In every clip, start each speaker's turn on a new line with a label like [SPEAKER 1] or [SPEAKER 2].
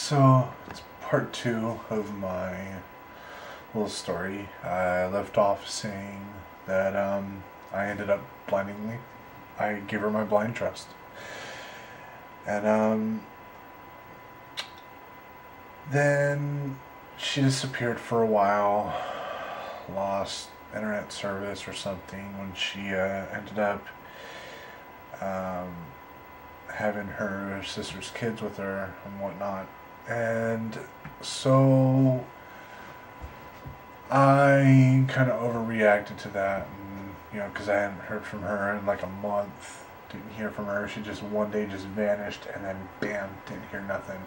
[SPEAKER 1] So, it's part two of my little story. I left off saying that I ended up blindingly. I gave her my blind trust. And then she disappeared for a while, lost internet service or something when she ended up having her sister's kids with her and whatnot. And so I kind of overreacted to that, and, you know, because I hadn't heard from her in like a month. Didn't hear from her. She just one day just vanished, and then bam, didn't hear nothing.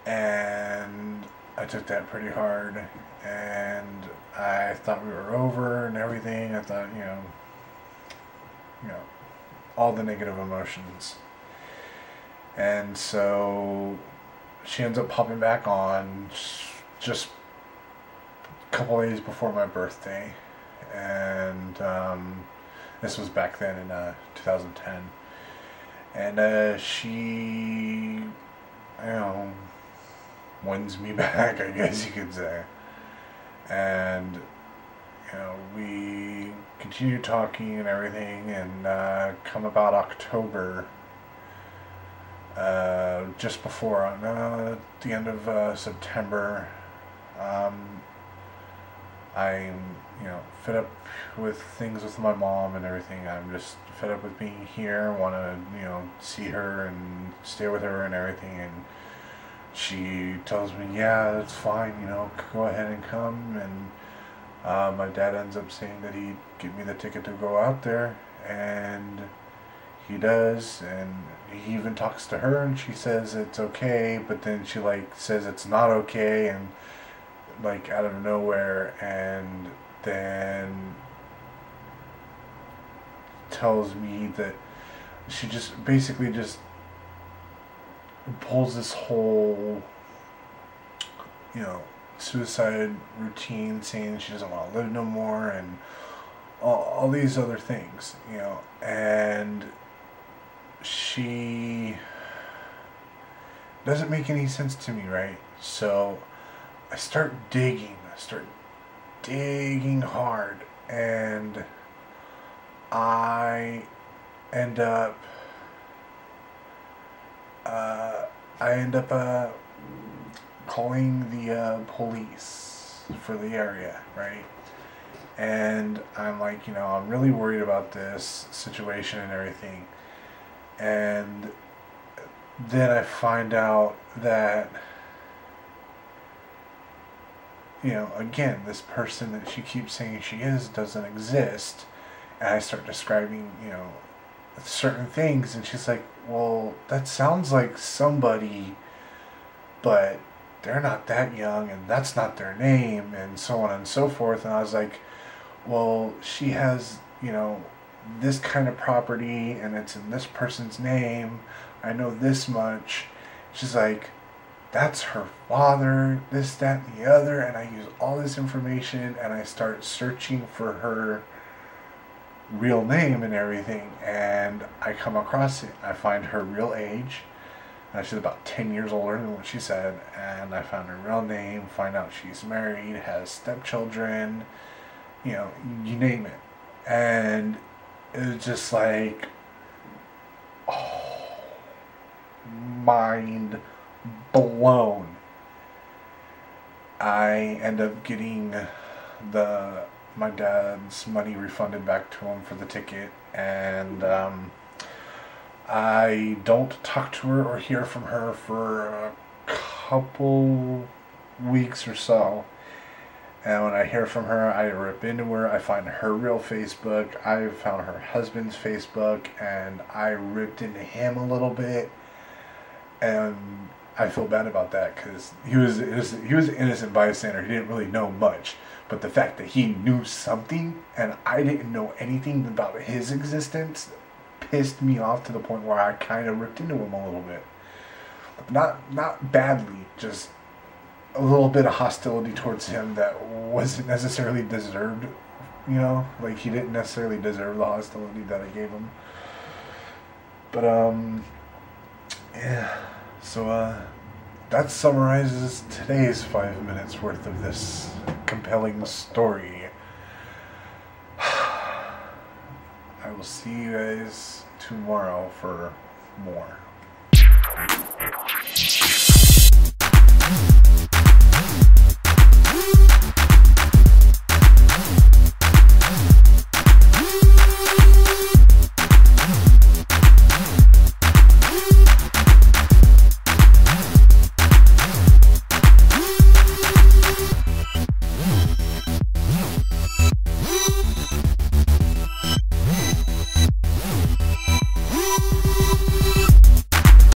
[SPEAKER 1] And I took that pretty hard, and I thought we were over and everything. I thought, you know, all the negative emotions. And so she ends up popping back on just a couple days before my birthday, and this was back then in 2010. And she, wins me back, I guess you could say. And we continue talking and everything, and come about October, just before the end of September, I'm fed up with things with my mom and everything. I'm just fed up with being here. Want to see her and stay with her and everything. And she tells me, yeah, that's fine. Go ahead and come. And my dad ends up saying that he'd give me the ticket to go out there, and he does. And he even talks to her, and she says it's okay, but then she says it's not okay, and out of nowhere, and then tells me that she just basically just pulls this whole suicide routine, saying she doesn't want to live no more, and all these other things, and she doesn't make any sense to me, right? So I start digging hard, and I end up calling the police for the area, right? And I'm like, I'm really worried about this situation and everything. And then I find out that again, this person that she keeps saying she is doesn't exist. And I start describing, certain things, and she's like, well, that sounds like somebody, but they're not that young, and that's not their name, and so on and so forth. And I was like, well, she has, this kind of property, and it's in this person's name. I know this much. She's like, that's her father, this, that, and the other. And I use all this information, and I start searching for her real name and everything, and I come across it. I find her real age. She's about 10 years older than what she said, and I found her real name, find out she's married, has stepchildren, you name it. And it was just like, oh, mind blown. I end up getting my dad's money refunded back to him for the ticket, and I don't talk to her or hear from her for a couple weeks or so. And when I hear from her, I rip into her. I find her real Facebook. I found her husband's Facebook, and I ripped into him a little bit. And I feel bad about that, because he was an innocent bystander. He didn't really know much. But the fact that he knew something and I didn't know anything about his existence pissed me off to the point where I kind of ripped into him a little bit. Not badly, just a little bit of hostility towards him that wasn't necessarily deserved. He didn't necessarily deserve the hostility that I gave him. But yeah. So that summarizes today's 5 minutes worth of this compelling story. I will see you guys tomorrow for more.